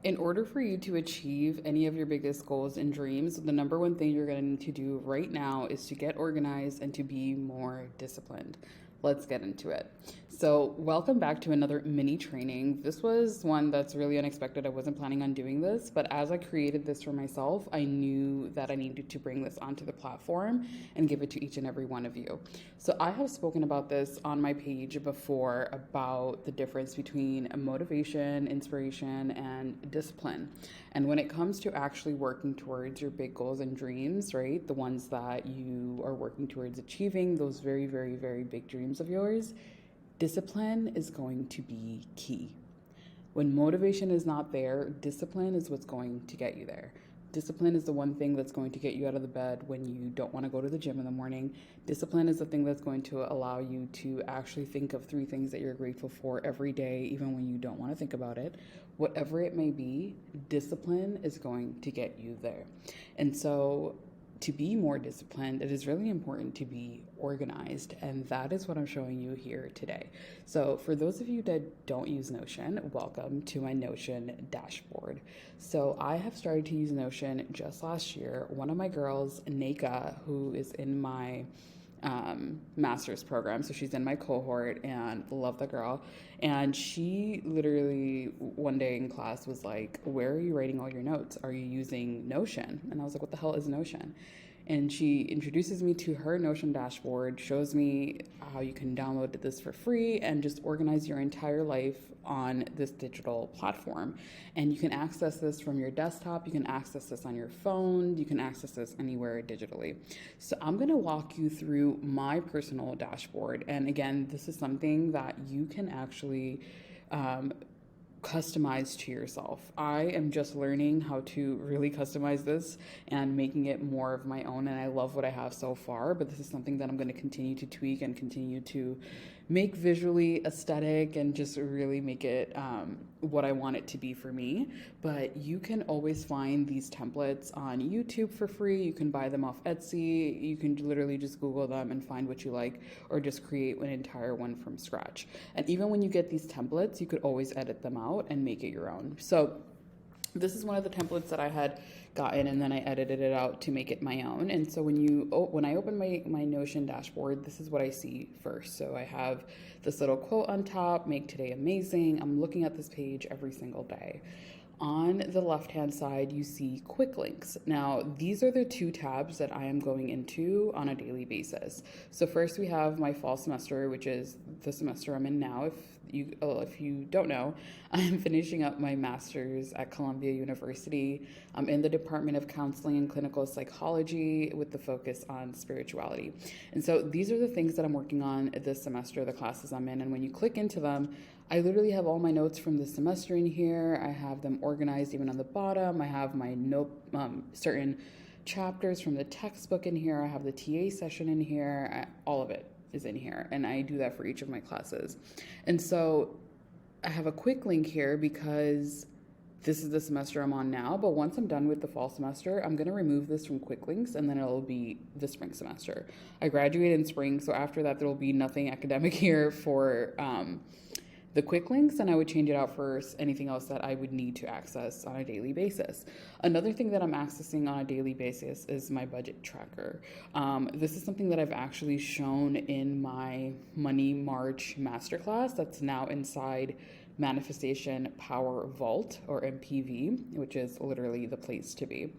In order for you to achieve any of your biggest goals and dreams, the number one thing you're going to need to do right now is to get organized and to be more disciplined. Let's get into it. So, welcome back to another mini training. This was one that's really unexpected. I wasn't planning on doing this, but as I created this for myself, I knew that I needed to bring this onto the platform and give it to each and every one of you. So, I have spoken about this on my page before about the difference between motivation, inspiration, and discipline. And when it comes to actually working towards your big goals and dreams, right, the ones that you are working towards achieving, those very, very, very big dreams of yours, discipline is going to be key. When motivation is not there, discipline is what's going to get you there. Discipline is the one thing that's going to get you out of the bed when you don't want to go to the gym in the morning. Discipline is the thing that's going to allow you to actually think of 3 things that you're grateful for every day, even when you don't want to think about it. Whatever it may be, discipline is going to get you there. And so, to be more disciplined, it is really important to be organized, and that is what I'm showing you here today. So for those of you that don't use Notion, welcome to my Notion dashboard. So I have started to use Notion just last year. One of my girls, Naka, who is in my master's program, so she's in my cohort, and love the girl, and she literally one day in class was like, where are you writing all your notes? Are you using Notion? And I was like, what the hell is Notion? And she introduces me to her Notion dashboard, shows me how you can download this for free and just organize your entire life on this digital platform. And you can access this from your desktop, you can access this on your phone, you can access this anywhere digitally. So I'm going to walk you through my personal dashboard. And again, this is something that you can actually customize to yourself. I am just learning how to really customize this and making it more of my own, and I love what I have so far, but this is something that I'm going to continue to tweak and continue to make visually aesthetic and just really make it what I want it to be for me. But you can always find these templates on YouTube for free. You can buy them off Etsy. You can literally just Google them and find what you like, or just create an entire one from scratch. And even when you get these templates, you could always edit them out and make it your own. So this is one of the templates that I had gotten, and then I edited it out to make it my own. And so when I open my Notion dashboard, this is what I see first. So I have this little quote on top, make today amazing. I'm looking at this page every single day. On the left-hand side, you see quick links. Now, these are the 2 tabs that I am going into on a daily basis. So first we have my fall semester, which is the semester I'm in now. If you don't know, I'm finishing up my master's at Columbia University. I'm in the Department of Counseling and Clinical Psychology with the focus on spirituality. And so these are the things that I'm working on this semester, the classes I'm in. And when you click into them, I literally have all my notes from the semester in here. I have them organized even on the bottom. I have my certain chapters from the textbook in here. I have the TA session in here. All of it is in here, and I do that for each of my classes. And so I have a quick link here because this is the semester I'm on now, but once I'm done with the fall semester, I'm going to remove this from quick links, and then it'll be the spring semester. I graduate in spring, so after that there will be nothing academic here for the quick links, and I would change it out for anything else that I would need to access on a daily basis. Another thing that I'm accessing on a daily basis is my budget tracker. This is something that I've actually shown in my Money March masterclass that's now inside Manifestation Power Vault, or MPV, which is literally the place to be.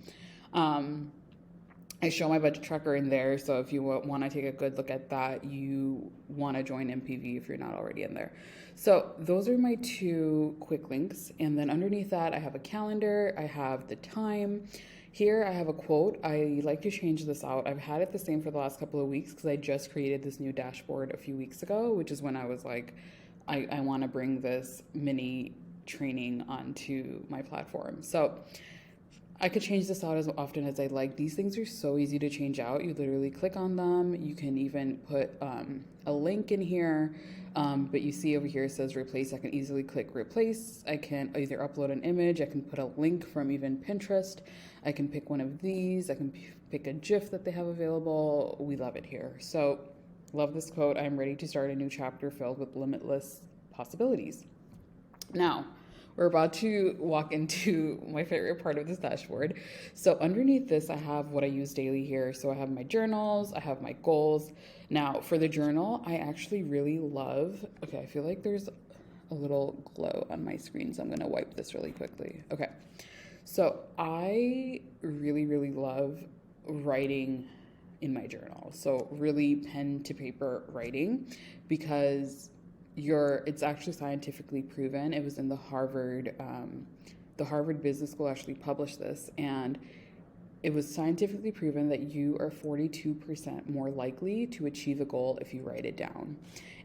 I show my budget tracker in there, so if you want to take a good look at that, you want to join MPV if you're not already in there. So those are my 2 quick links, and then underneath that I have a calendar, I have the time. Here I have a quote. I like to change this out. I've had it the same for the last couple of weeks because I just created this new dashboard a few weeks ago, which is when I was like, I want to bring this mini training onto my platform. So I could change this out as often as I like. These things are so easy to change out. You literally click on them. You can even put a link in here. But you see over here it says replace. I can easily click replace. I can either upload an image. I can put a link from even Pinterest. I can pick one of these. I can pick a GIF that they have available. We love it here. So love this quote. I'm ready to start a new chapter filled with limitless possibilities. Now, we're about to walk into my favorite part of this dashboard. So underneath this, I have what I use daily here. So I have my journals, I have my goals. Now for the journal, I actually really love, okay, I feel like there's a little glow on my screen, so I'm gonna wipe this really quickly. Okay, so I really, really love writing in my journal. So really pen to paper writing, because it's actually scientifically proven. It was in the Harvard Business School actually published this, and it was scientifically proven that you are 42% more likely to achieve a goal if you write it down.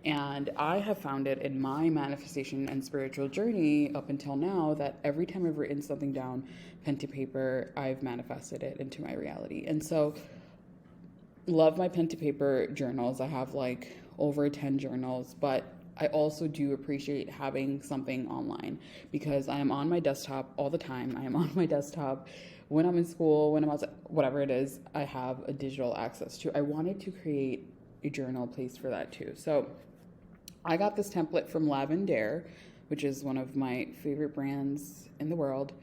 And I have found it in my manifestation and spiritual journey up until now that every time I've written something down, pen to paper, I've manifested it into my reality. And so, love my pen to paper journals. I have like over 10 journals, but I also do appreciate having something online, because I am on my desktop all the time. I am on my desktop when I'm in school, when I'm outside, whatever it is, I have a digital access to. I wanted to create a journal place for that too. So I got this template from Lavender, which is one of my favorite brands in the world.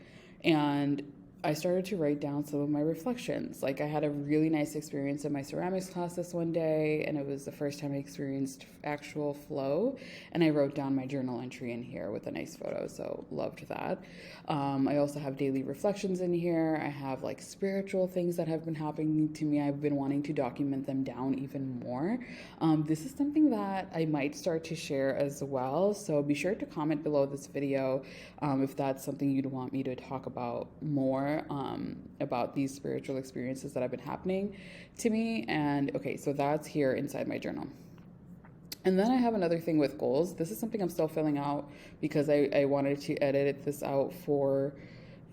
And I started to write down some of my reflections. Like, I had a really nice experience in my ceramics class this one day, and it was the first time I experienced actual flow. And I wrote down my journal entry in here with a nice photo, so loved that. I also have daily reflections in here. I have like spiritual things that have been happening to me. I've been wanting to document them down even more. This is something that I might start to share as well. So be sure to comment below this video if that's something you'd want me to talk about more. About these spiritual experiences that have been happening to me. And okay, so that's here inside my journal. And then I have another thing with goals. This is something I'm still filling out because I wanted to edit this out for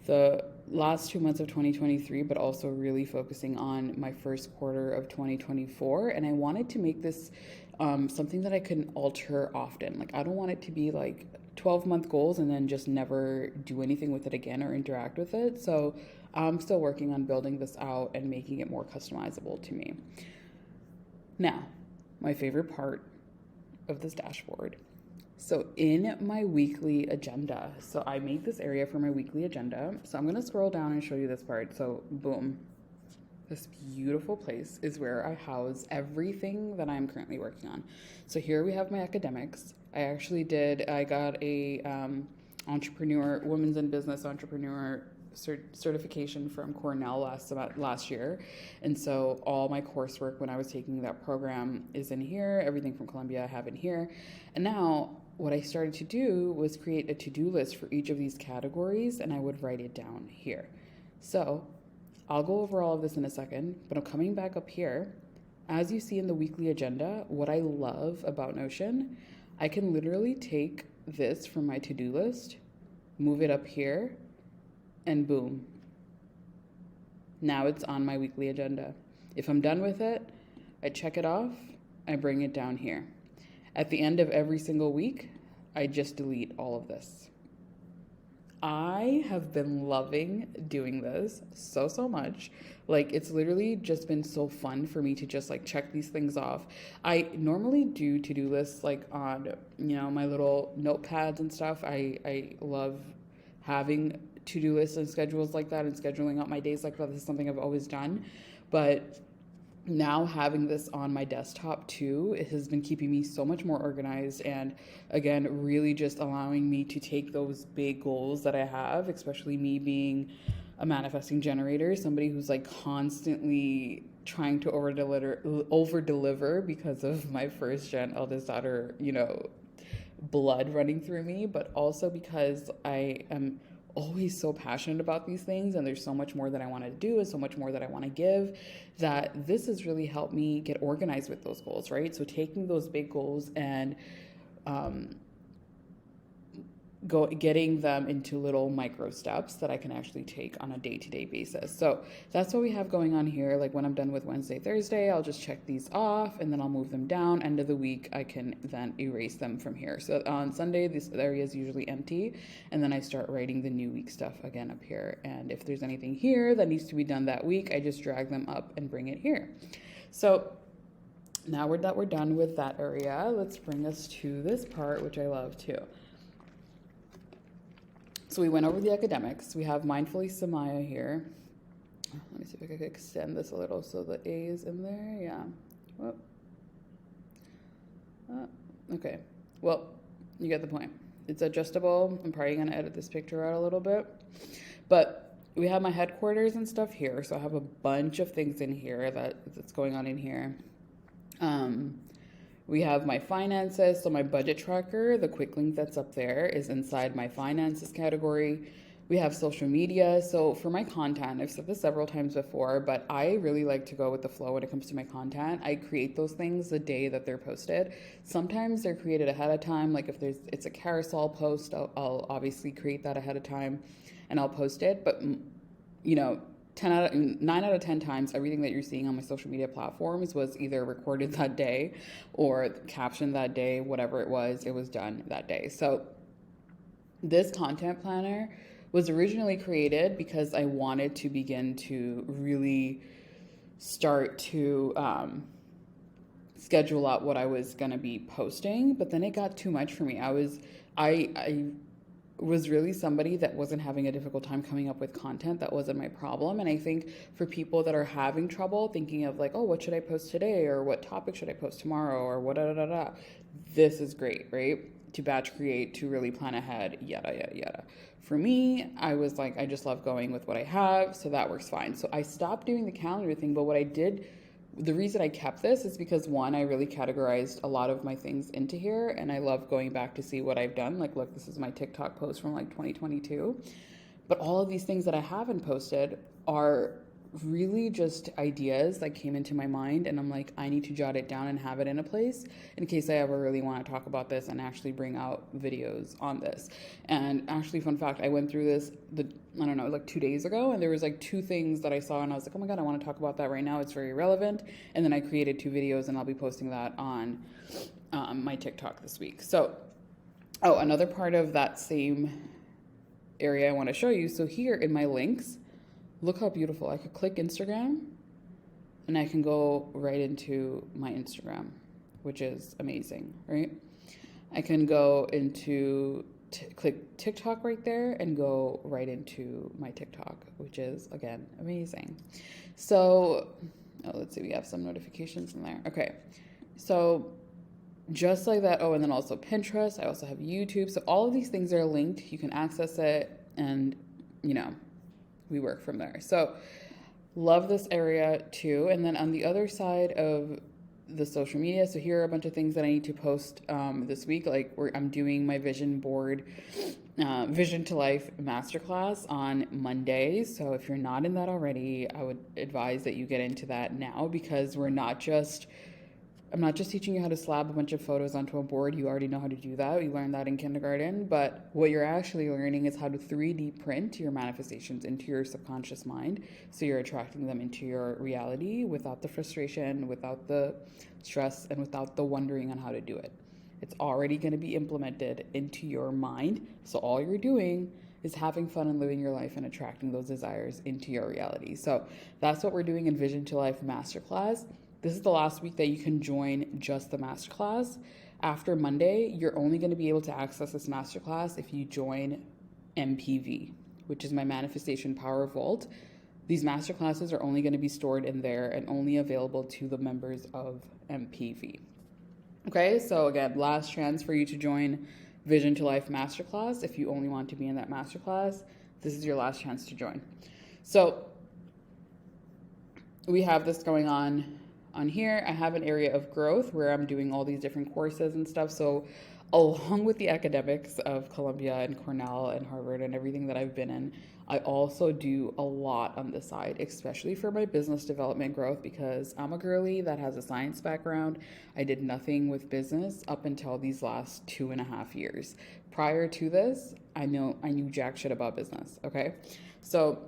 the last 2 months of 2023, but also really focusing on my first quarter of 2024. And I wanted to make this something that I can alter often. Like, I don't want it to be like 12-month goals and then just never do anything with it again or interact with it. So I'm still working on building this out and making it more customizable to me. Now, my favorite part of this dashboard. So in my weekly agenda, so I make this area for my weekly agenda. So I'm going to scroll down and show you this part. So boom, this beautiful place is where I house everything that I'm currently working on. So here we have my academics. I got a women's in business entrepreneur certification from Cornell last year. And so all my coursework when I was taking that program is in here. Everything from Columbia I have in here. And now what I started to do was create a to-do list for each of these categories, and I would write it down here. So I'll go over all of this in a second, but I'm coming back up here. As you see in the weekly agenda, what I love about Notion, I can literally take this from my to-do list, move it up here, and boom. Now it's on my weekly agenda. If I'm done with it, I check it off, I bring it down here. At the end of every single week, I just delete all of this. I have been loving doing this so much. Like, it's literally just been so fun for me to just like check these things off. I normally do to-do lists like on, my little notepads and stuff. I love having to-do lists and schedules like that and scheduling out my days like that. This is something I've always done. But now having this on my desktop too, it has been keeping me so much more organized, and again, really just allowing me to take those big goals that I have, especially me being a manifesting generator, somebody who's like constantly trying to over deliver because of my first gen eldest daughter, blood running through me, but also because I am always so passionate about these things, and there's so much more that I want to do and so much more that I want to give, that this has really helped me get organized with those goals, right? So taking those big goals and getting them into little micro steps that I can actually take on a day-to-day basis. So that's what we have going on here. Like, when I'm done with Wednesday, Thursday, I'll just check these off and then I'll move them down. End of the week, I can then erase them from here. So on Sunday, this area is usually empty, and then I start writing the new week stuff again up here. And if there's anything here that needs to be done that week, I just drag them up and bring it here. So now that we're done with that area, let's bring us to this part, which I love too. So we went over the academics. We have Mindfully Sumaya here. Let me see if I can extend this a little so the A is in there. Yeah. Okay. Well, you get the point. It's adjustable. I'm probably going to edit this picture out a little bit. But we have my headquarters and stuff here. So I have a bunch of things in here that's going on in here. We have my finances. So my budget tracker, the quick link that's up there is inside my finances category. We have social media. So for my content, I've said this several times before, but I really like to go with the flow when it comes to my content. I create those things the day that they're posted. Sometimes they're created ahead of time. Like if it's a carousel post, I'll obviously create that ahead of time and I'll post it. But 9 out of 10 times, everything that you're seeing on my social media platforms was either recorded that day or captioned that day, whatever it was done that day. So this content planner was originally created because I wanted to begin to really start to schedule out what I was going to be posting, but then it got too much for me. I was really somebody that wasn't having a difficult time coming up with content. That wasn't my problem. And I think for people that are having trouble thinking of like, oh, what should I post today? Or what topic should I post tomorrow? Or what, this is great, right? To batch create, to really plan ahead, yada, yada, yada. For me, I was like, I just love going with what I have, so that works fine. So I stopped doing the calendar thing, but what I did, the reason I kept this is because one, I really categorized a lot of my things into here, and I love going back to see what I've done. Like, look, this is my TikTok post from like 2022. But all of these things that I haven't posted are really just ideas that came into my mind, and I'm like, I need to jot it down and have it in a place in case I ever really want to talk about this and actually bring out videos on this. And actually, fun fact, I went through this like 2 days ago, and there was like 2 things that I saw and I was like, oh my god, I want to talk about that right now, it's very relevant. And then I created 2 videos and I'll be posting that on my TikTok this week. So another part of that same area I want to show you, so here in my links, look how beautiful. I could click Instagram and I can go right into my Instagram, which is amazing, right? I can go into, click TikTok right there and go right into my TikTok, which is, again, amazing. So, let's see, we have some notifications in there. Okay, so just like that. And then also Pinterest. I also have YouTube. So all of these things are linked. You can access it and, we work from there. So love this area too. And then on the other side of the social media, so here are a bunch of things that I need to post this week. Like I'm doing my vision board, Vision to Life masterclass on Monday. So if you're not in that already, I would advise that you get into that now, because I'm not just teaching you how to slap a bunch of photos onto a board. You already know how to do that. You learned that in kindergarten. But what you're actually learning is how to 3D print your manifestations into your subconscious mind. So you're attracting them into your reality without the frustration, without the stress, and without the wondering on how to do it. It's already going to be implemented into your mind. So all you're doing is having fun and living your life and attracting those desires into your reality. So that's what we're doing in Vision to Life Masterclass. This is the last week that you can join just the masterclass. After Monday, you're only going to be able to access this masterclass if you join MPV, which is my Manifestation Power Vault. These masterclasses are only going to be stored in there and only available to the members of MPV. Okay, so again, last chance for you to join Vision to Life Masterclass. If you only want to be in that masterclass, this is your last chance to join. So we have this going on here. I have an area of growth where I'm doing all these different courses and stuff. So along with the academics of Columbia and Cornell and Harvard and everything that I've been in, I also do a lot on the side, especially for my business development growth, because I'm a girly that has a science background. I did nothing with business up until these last 2.5 years. Prior to this, I knew jack shit about business, okay? So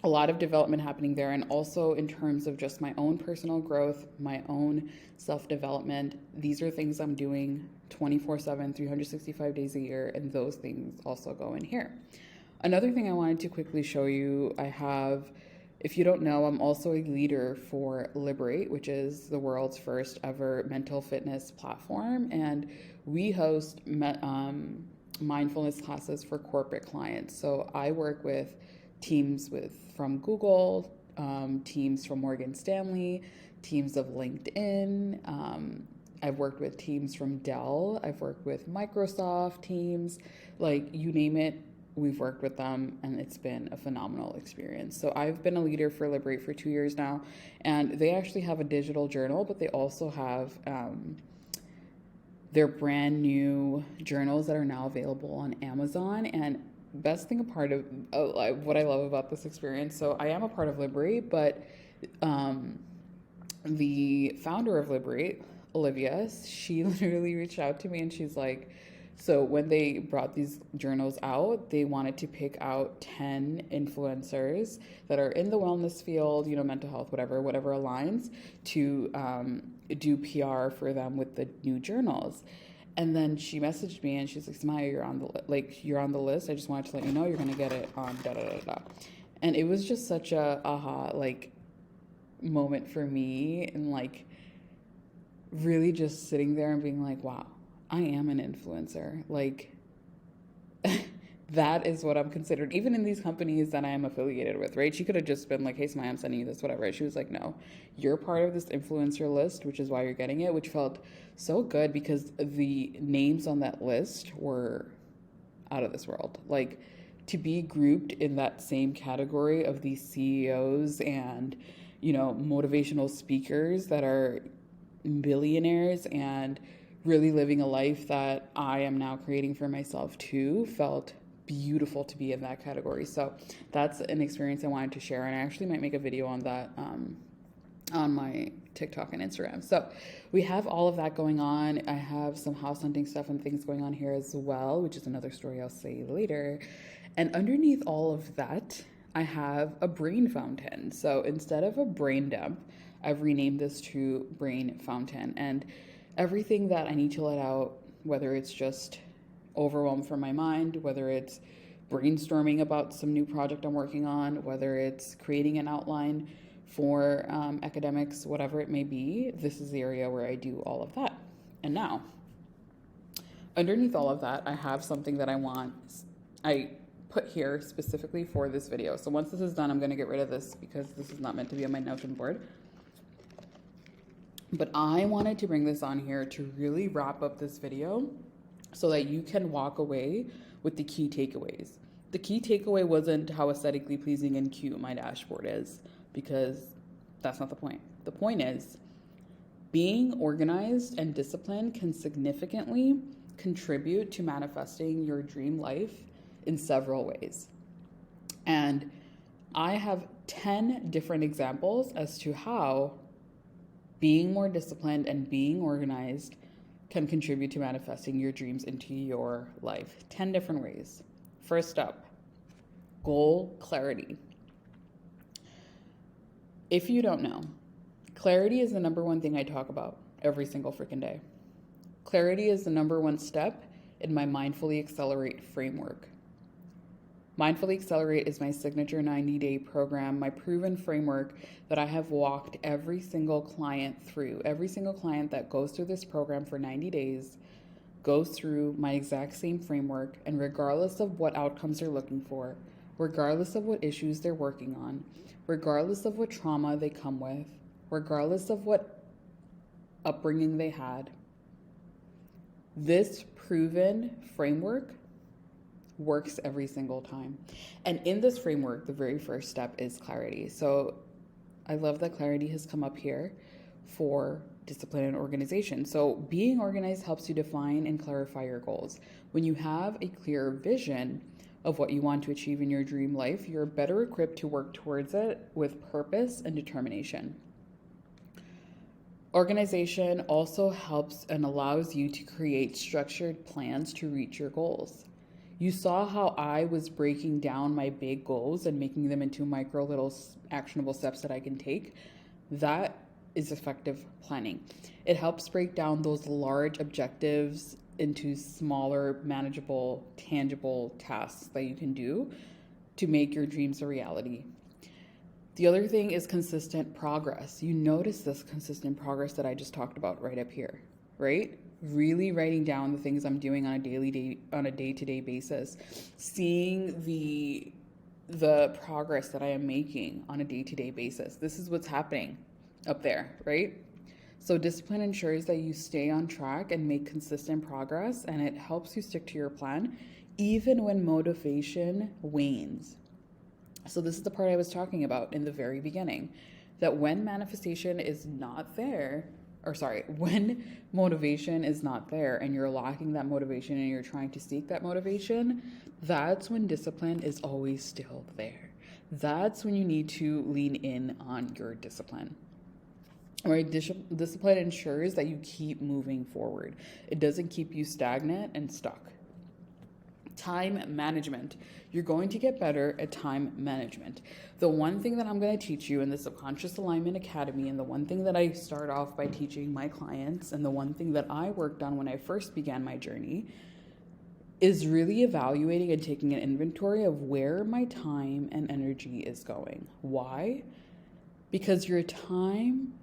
a lot of development happening there, and also in terms of just my own personal growth, my own self-development. These are things I'm doing 24/7, 365 days a year, and those things also go in here. Another thing I wanted to quickly show you, if you don't know, I'm also a leader for Liberate, which is the world's first ever mental fitness platform, and we host mindfulness classes for corporate clients. So I work with teams from Google, teams from Morgan Stanley, teams of LinkedIn. I've worked with teams from Dell. I've worked with Microsoft teams, like you name it. We've worked with them, and it's been a phenomenal experience. So I've been a leader for Liberate for 2 years now, and they actually have a digital journal, but they also have their brand new journals that are now available on Amazon. And best thing what I love about this experience, so I am a part of Liberate, but the founder of Liberate, Olivia, she literally reached out to me and she's like, so when they brought these journals out, they wanted to pick out 10 influencers that are in the wellness field, mental health, whatever aligns, to do PR for them with the new journals. And then she messaged me and she's like, Sumaya, you're on the list. I just wanted to let you know you're gonna get it on da da da da. And it was just such a aha moment for me, and really just sitting there and being like, wow, I am an influencer. That is what I'm considered, even in these companies that I am affiliated with, right? She could have just been like, hey, Sumaya, I'm sending you this, whatever. She was like, no, you're part of this influencer list, which is why you're getting it, which felt so good because the names on that list were out of this world. To be grouped in that same category of these CEOs and, motivational speakers that are billionaires and really living a life that I am now creating for myself too, felt beautiful to be in that category. So that's an experience I wanted to share, and I actually might make a video on that on my TikTok and Instagram. So we have all of that going on. I have some house hunting stuff and things going on here as well, which is another story I'll say later. And underneath all of that, I have a brain fountain. So instead of a brain dump, I've renamed this to brain fountain. And everything that I need to let out, whether it's just overwhelm from my mind, whether it's brainstorming about some new project I'm working on, whether it's creating an outline for academics, whatever it may be, this is the area where I do all of that. And now, underneath all of that, I have something that I put here specifically for this video. So once this is done, I'm going to get rid of this because this is not meant to be on my Notion board. But I wanted to bring this on here to really wrap up this video so that you can walk away with the key takeaways. The key takeaway wasn't how aesthetically pleasing and cute my dashboard is, because that's not the point. The point is being organized and disciplined can significantly contribute to manifesting your dream life in several ways. And I have 10 different examples as to how being more disciplined and being organized can contribute to manifesting your dreams into your life. 10 different ways. First up, goal clarity. If you don't know, clarity is the number one thing I talk about every single freaking day. Clarity is the number one step in my Mindfully Accelerate framework. Mindfully Accelerate is my signature 90-day program, my proven framework that I have walked every single client through. Every single client that goes through this program for 90 days goes through my exact same framework, and regardless of what outcomes they're looking for, regardless of what issues they're working on, regardless of what trauma they come with, regardless of what upbringing they had, this proven framework works every single time. And in this framework, the very first step is clarity. So I love that clarity has come up here for discipline and organization. So being organized helps you define and clarify your goals. When you have a clear vision of what you want to achieve in your dream life, you're better equipped to work towards it with purpose and determination. Organization also helps and allows you to create structured plans to reach your goals. You saw how I was breaking down my big goals and making them into micro little actionable steps that I can take. That is effective planning. It helps break down those large objectives into smaller, manageable, tangible tasks that you can do to make your dreams a reality. The other thing is consistent progress. You notice this consistent progress that I just talked about right up here, right? really writing down the things I'm doing on a day-to-day basis, seeing the progress that I am making on a day-to-day basis. This is what's happening up there, right? So discipline ensures that you stay on track and make consistent progress, and it helps you stick to your plan even when motivation wanes. So this is the part I was talking about in the very beginning, that when manifestation is not there, when motivation is not there and you're lacking that motivation and you're trying to seek that motivation, that's when discipline is always still there. That's when you need to lean in on your discipline. Right? Discipline ensures that you keep moving forward. It doesn't keep you stagnant and stuck. Time management. You're going to get better at time management. The one thing that I'm going to teach you in the Subconscious Alignment Academy, and the one thing that I start off by teaching my clients, and the one thing that I worked on when I first began my journey, is really evaluating and taking an inventory of where my time and energy is going. Why? Because your time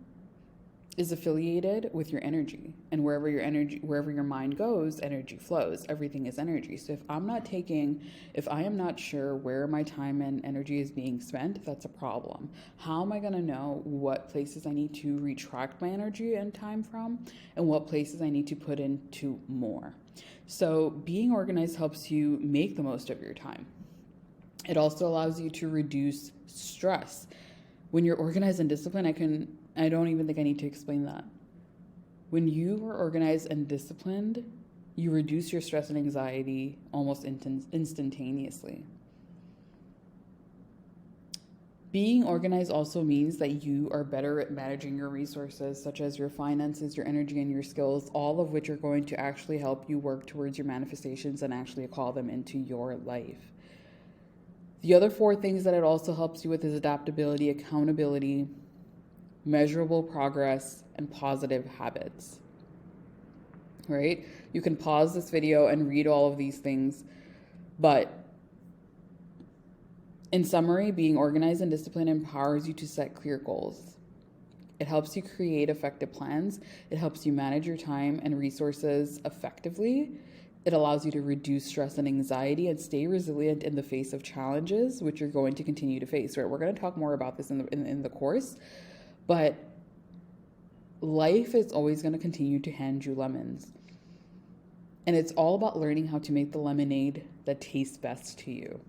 is affiliated with your energy, and wherever your mind goes, energy flows. Everything is energy. So if I am not sure where my time and energy is being spent, that's a problem. How am I going to know what places I need to retract my energy and time from, and what places I need to put into more? So being organized helps you make the most of your time. It also allows you to reduce stress. When you're organized and disciplined, I don't even think I need to explain that. When you are organized and disciplined, you reduce your stress and anxiety almost instantaneously. Being organized also means that you are better at managing your resources, such as your finances, your energy, and your skills, all of which are going to actually help you work towards your manifestations and actually call them into your life. The other 4 things that it also helps you with is adaptability, accountability, measurable progress, and positive habits. Right? You can pause this video and read all of these things, but in summary, being organized and disciplined empowers you to set clear goals. It helps you create effective plans. It helps you manage your time and resources effectively. It allows you to reduce stress and anxiety and stay resilient in the face of challenges, which you're going to continue to face. Right? We're going to talk more about this in the course, but life is always going to continue to hand you lemons. And it's all about learning how to make the lemonade that tastes best to you.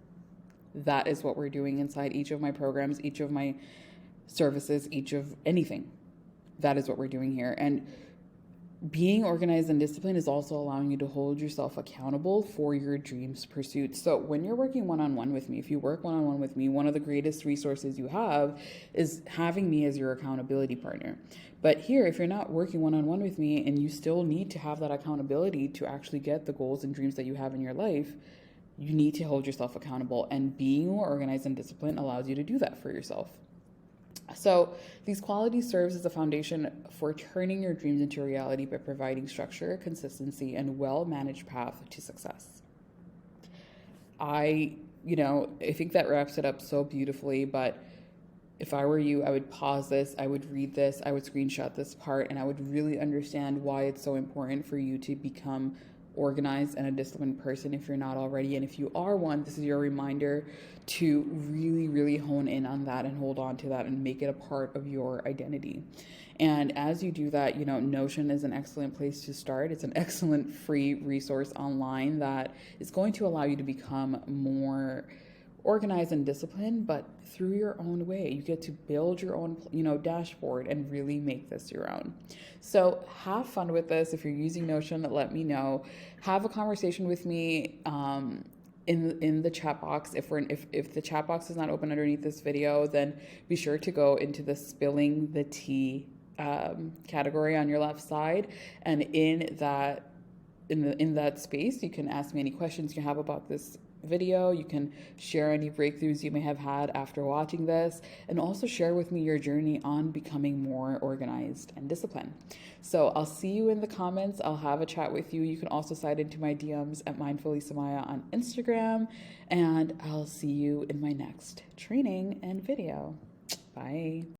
That is what we're doing inside each of my programs, each of my services, each of anything. That is what we're doing here. And being organized and disciplined is also allowing you to hold yourself accountable for your dreams pursuits. So when you're working one-on-one with me, if you work one-on-one with me, one of the greatest resources you have is having me as your accountability partner. But here, if you're not working one-on-one with me and you still need to have that accountability to actually get the goals and dreams that you have in your life, you need to hold yourself accountable. And being more organized and disciplined allows you to do that for yourself. So these qualities serves as a foundation for turning your dreams into reality by providing structure, consistency, and well-managed path to success. I think that wraps it up so beautifully, but if I were you, I would pause this, I would read this, I would screenshot this part, and I would really understand why it's so important for you to become organized and a disciplined person if you're not already. And if you are one, this is your reminder to really, really hone in on that and hold on to that and make it a part of your identity. And as you do that, Notion is an excellent place to start. It's an excellent free resource online that is going to allow you to become more organized and disciplined, but through your own way. You get to build your own, dashboard and really make this your own. So have fun with this. If you're using Notion, let me know. Have a conversation with me in the chat box. If the chat box is not open underneath this video, then be sure to go into the spilling the tea category on your left side, and in that space, you can ask me any questions you have about this video. You can share any breakthroughs you may have had after watching this, and also share with me your journey on becoming more organized and disciplined. So I'll see you in the comments. I'll have a chat with you. You can also slide into my DMs at Mindfully Sumaya on Instagram, and I'll see you in my next training and video. Bye.